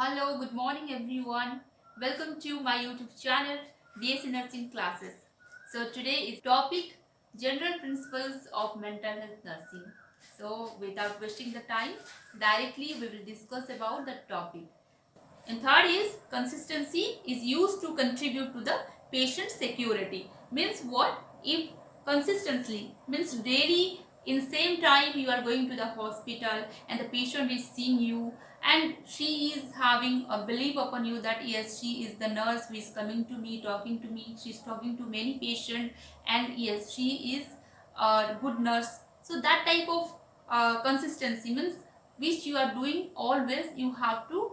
Hello, good morning everyone. Welcome to my YouTube channel BSc Nursing Classes. So today is topic General Principles of Mental Health Nursing. So without wasting the time, directly we will discuss about the topic. And third is consistency is used to contribute to the patient security. Means what? If consistently means daily in same time you are going to the hospital and the patient is seeing you and she is having a belief upon you that yes, she is the nurse who is coming to me, talking to me, she is talking to many patients, and yes, she is a good nurse. So that type of consistency means which you are doing always, you have to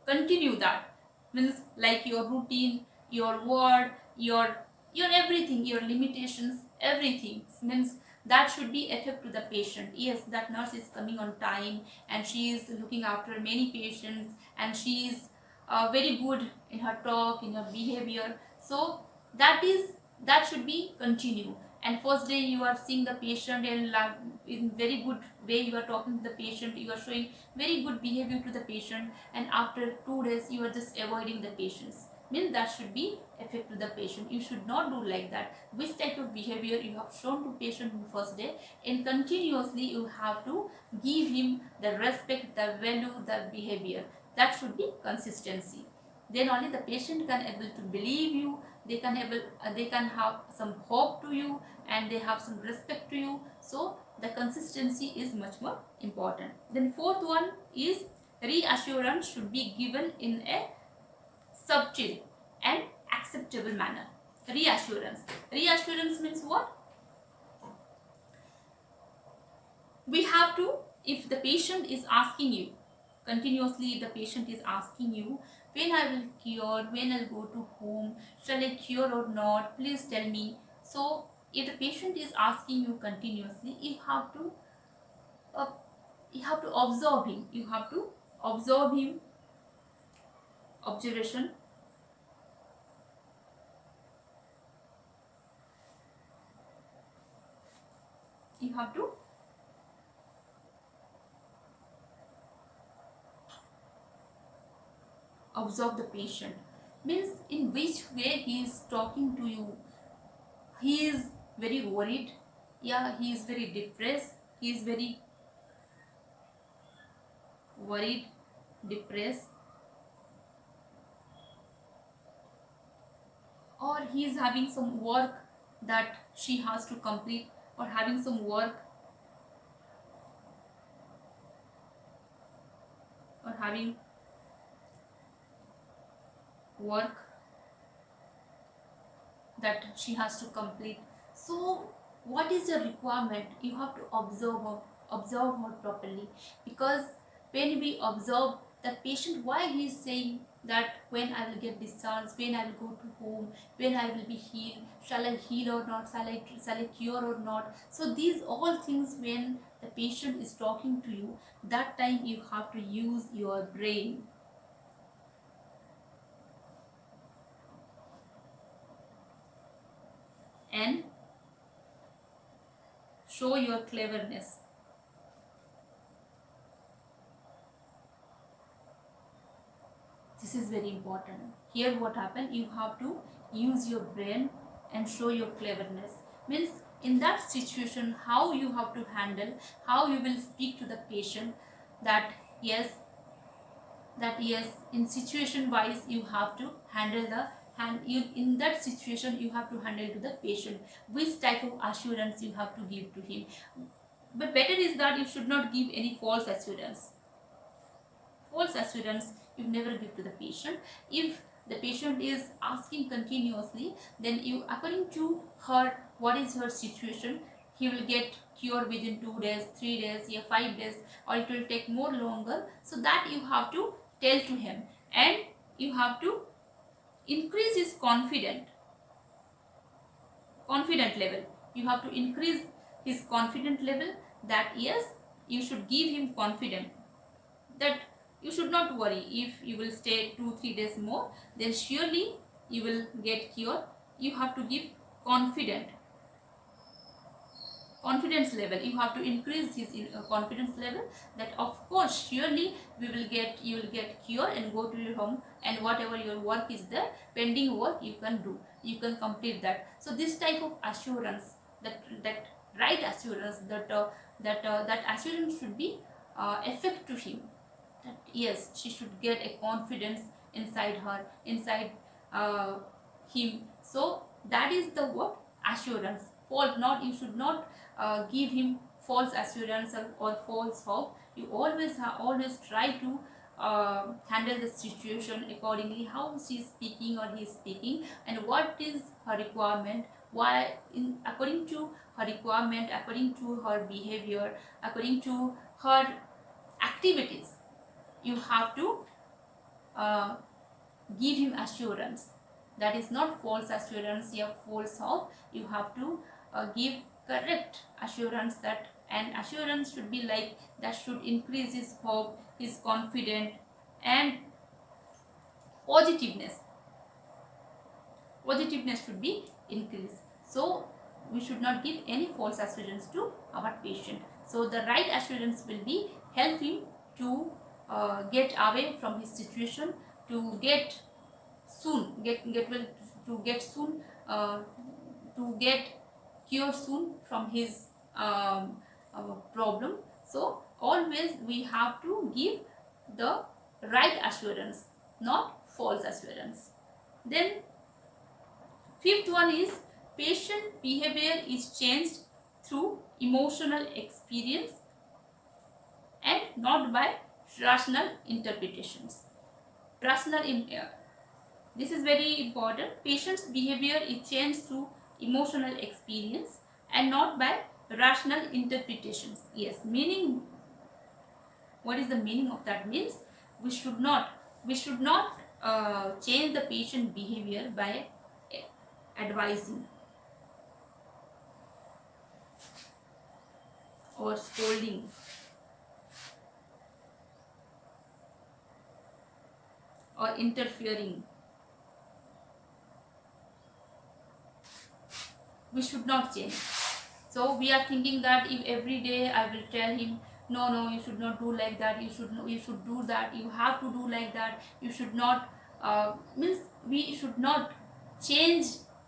continue that. Means like your routine, your word, your everything, your limitations, everything means that should be effect to the patient. Yes, that nurse is coming on time and she is looking after many patients and she is very good in her talk, in her behavior. So that is, that should be continue. And first day you are seeing the patient and in very good way you are talking to the patient, you are showing very good behavior to the patient, and after 2 days you are just avoiding the patients. Means that should be effect to the patient. You should not do like that. Which type of behavior you have shown to patient in first day, and continuously you have to give him the respect, the value, the behavior. That should be consistency. Then only the patient can able to believe you, they can have some hope to you, and they have some respect to you. So the consistency is much more important. Then fourth one is reassurance should be given in a subtle and acceptable manner. Reassurance means what? We have to, if the patient is asking you continuously, the patient is asking you when I will cure, when I'll go to home, shall I cure or not, please tell me. So if the patient is asking you continuously, uh, you have to observe him, you have to observe him. Observation, you have to observe the patient. Means in which way he is talking to you. He is very worried, yeah, he is very depressed, he is very worried, depressed, or he is having some work that she has to complete, or having some work, or having work that she has to complete. So what is your requirement? You have to observe her properly, because when we observe the patient, why he is saying that when I will get discharged, when I will go to home, when I will be healed, shall I heal or not, shall I cure or not. So these all things, when the patient is talking to you, that time you have to use your brain and show your cleverness. This is very important. Here what happened, you have to use your brain and show your cleverness. Means in that situation, how you have to handle, how you will speak to the patient, that yes, in situation wise you have to handle the hand you, in that situation you have to handle to the patient, which type of assurance you have to give to him. But better is that you should not give any false assurance. False assurance you never give to the patient. If the patient is asking continuously, then you, according to her, what is her situation, he will get cure within 2 days, 3 days, yeah, 5 days, or it will take more longer. So that you have to tell to him, and you have to increase his confident level. You have to increase his confident level, that yes, you should give him confidence, that you should not worry, if you will stay 2 3 days more, then surely you will get cure. You have to give confident. confidence level. You have to increase his confidence level, that of course surely you will get cure and go to your home, and whatever your work is there, pending work, you can do, you can complete that. So this type of assurance, that right assurance, that assurance should be effect to him, that yes, she should get a confidence inside her, inside uh, him. So that is the word assurance. False, not, you should not give him false assurance, or false hope. You always try to handle the situation accordingly, how she is speaking or he is speaking, and what is her requirement, why, in according to her requirement, according to her behavior, according to her activities, you have to uh, give him assurance. That is not false assurance or false hope. You have to give correct assurance, that, and assurance should be like that, should increase his hope, his confidence, and positiveness. Positiveness should be increased. So we should not give any false assurance to our patient. So the right assurance will be help him to get away from his situation, to get soon, get well, to get soon, to get cured soon from his problem. So always we have to give the right assurance, not false assurance. Then fifth one is patient behavior is changed through emotional experience and not by rational interpretations. Rational This is very important. Patient's behavior is changed through emotional experience and not by rational interpretations. Yes, meaning, what is the meaning of that? Means we should not change the patient behavior by advising or scolding or interfering. We should not change. So we are thinking that if every day I will tell him, no, no, you should not do like that, you should do that, you have to do like that, you should not, means we should not change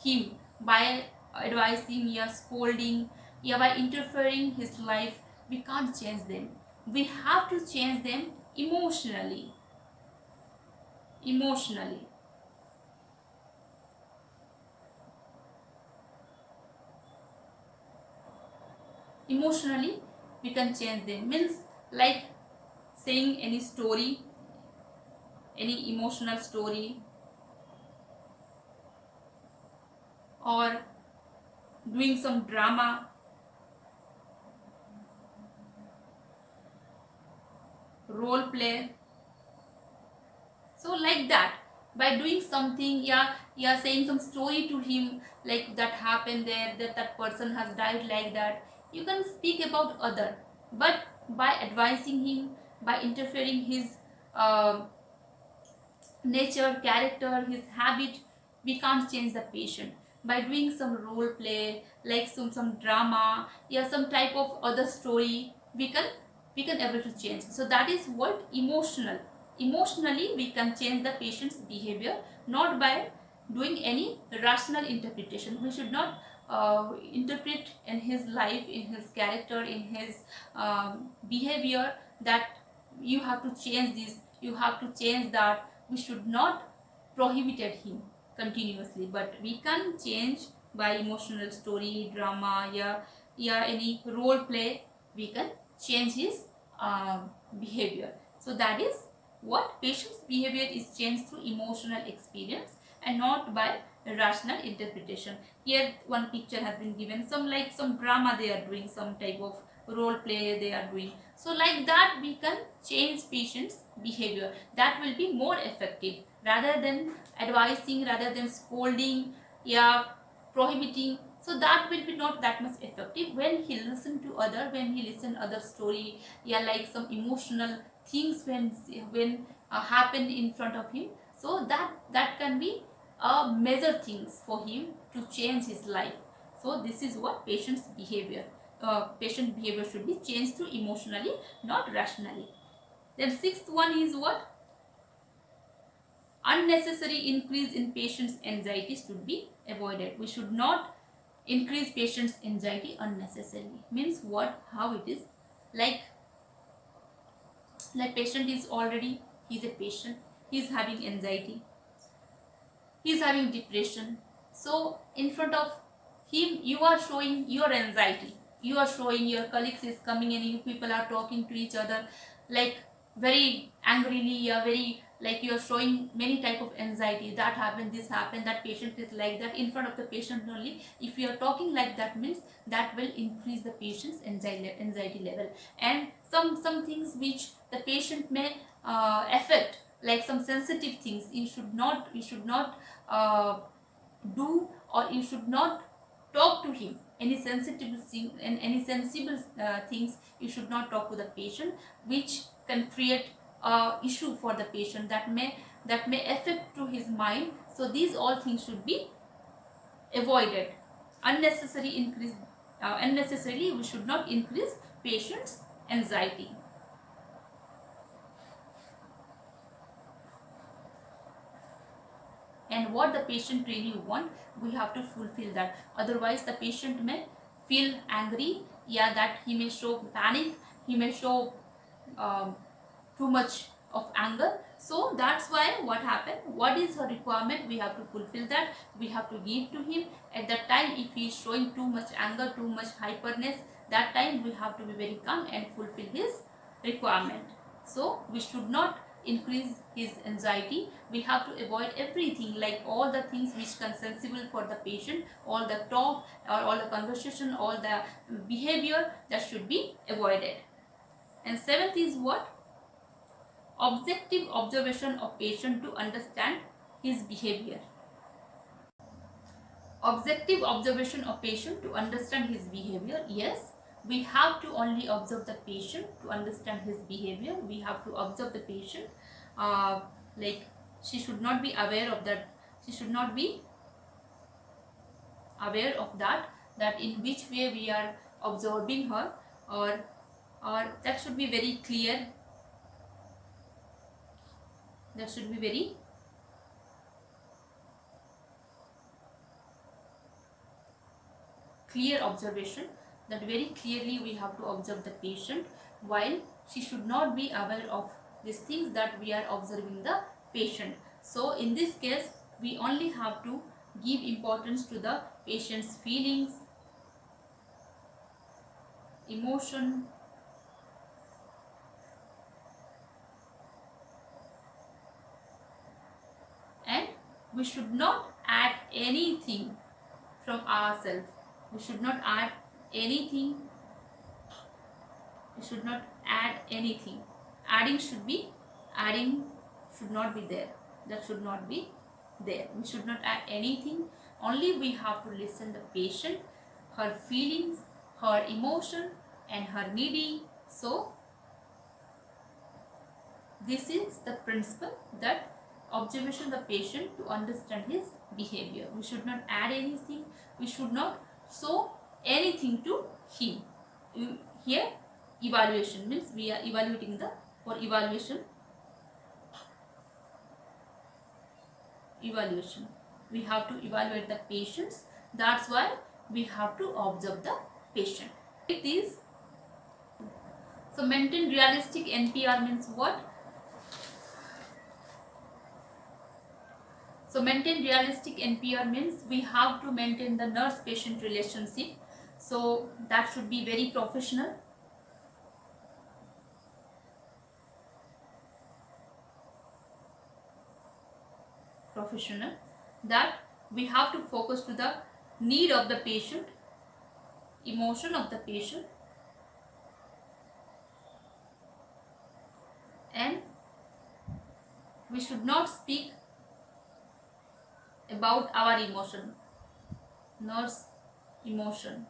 him by advising or scolding or by interfering his life. We can't change them. We have to change them emotionally. Emotionally. Emotionally we can change them, means like saying any story, any emotional story, or doing some drama, role play. So like that, by doing something, yeah, saying some story to him, like that happened there, that person has died like that, you can speak about other. But by advising him, by interfering his uh, nature, character, his habit, we can't change the patient. By doing some role play, like some drama, yeah, some type of other story, we can able to change. So that is what emotional. Emotionally we can change the patient's behavior, not by doing any rational interpretation. We should not interpret in his life, in his character, in his behavior, that you have to change this, you have to change that. We should not prohibited him continuously, but we can change by emotional story, drama, yeah, any role play. We can change his behavior. So that is what patient's behavior is changed through emotional experience and not by rational interpretation. Here one picture has been given, some like some drama they are doing, some type of role play they are doing. So like that we can change patient's behavior. That will be more effective rather than advising, rather than scolding, yeah, prohibiting. So that will be not that much effective. When he listen to other, when he listen other story, yeah, like some emotional things when happen in front of him, so that can be major things for him to change his life. So this is what patient's behavior. patient behavior should be changed to emotionally, not rationally. Then sixth one is what? Unnecessary increase in patient's anxiety should be avoided. We should not increase patient's anxiety unnecessarily. Means what? How it is? Like patient is already, he's a patient, he's having anxiety, he's having depression. So in front of him you are showing your anxiety, you are showing your colleagues is coming and you people are talking to each other like very angrily, you are very like you are showing many type of anxiety, that happened, this happened, that patient is like that in front of the patient only. If you are talking like that means that will increase the patient's anxiety level. And some things which the patient may affect, like some sensitive things, you should not uh, do, or you should not talk to him any sensitive thing and any sensible things. You should not talk to the patient which can create issue for the patient, that may affect to his mind. So these all things should be avoided. Unnecessarily we should not increase patient's anxiety. And what the patient really want, we have to fulfill that. Otherwise the patient may feel angry, yeah, that he may show panic, he may show um, too much of anger. So that's why what happened, what is her requirement, we have to fulfill that, we have to give to him at that time. If he is showing too much anger, too much hyperness, that time we have to be very calm and fulfill his requirement. So we should not increase his anxiety. We have to avoid everything, like all the things which are sensible for the patient, all the talk or all the conversation, all the behavior, that should be avoided. And seventh is what? Objective observation of patient to understand his behavior. Objective observation of patient to understand his behavior. Yes, we have to only observe the patient to understand his behavior. We have to observe the patient. uh, like she should not be aware of that, she should not be aware of that, that in which way we are observing her, or that should be very clear, that should be very clear observation, that very clearly we have to observe the patient, while she should not be aware of these things that we are observing the patient. So in this case we only have to give importance to the patient's feelings, emotion, and we should not add anything from ourselves. We should not add anything, we should not add anything. Adding should be, adding should not be there, that should not be there. We should not add anything, only we have to listen the patient, her feelings, her emotion and her needy. So this is the principle, that observation the patient to understand his behavior. We should not add anything, we should not show anything to him. Here evaluation means we are evaluating the, for evaluation, we have to evaluate the patients. That's why we have to observe the patient. It is, so maintain realistic NPR means what? So maintain realistic NPR means we have to maintain the nurse patient relationship. So that should be very professional. That we have to focus to the need of the patient, emotion of the patient, and we should not speak about our emotion, nurse emotion.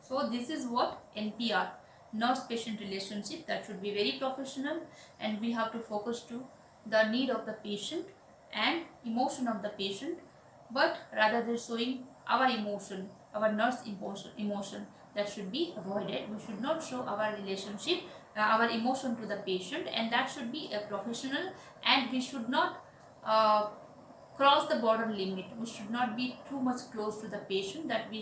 So this is what NPR, nurse patient relationship, that should be very professional, and we have to focus to the need of the patient and emotion of the patient, but rather than showing our emotion, our nurse emotion, that should be avoided. We should not show our relationship, our emotion to the patient, and that should be a professional. And we should not cross the border limit. We should not be too much close to the patient that we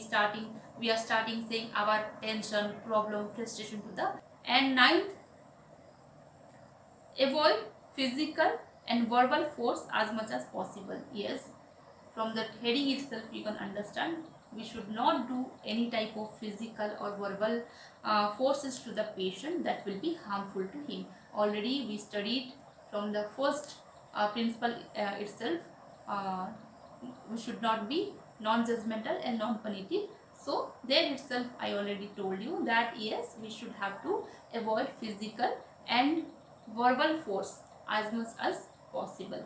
are starting saying our tension, problem, frustration to the. And ninth, avoid physical and verbal force as much as possible. Yes, from the heading itself you can understand we should not do any type of physical or verbal forces to the patient that will be harmful to him. Already we studied from the first principle itself, uh, we should not be non-judgmental and non-punitive. So there itself I already told you that yes, we should have to avoid physical and verbal force as much as possible.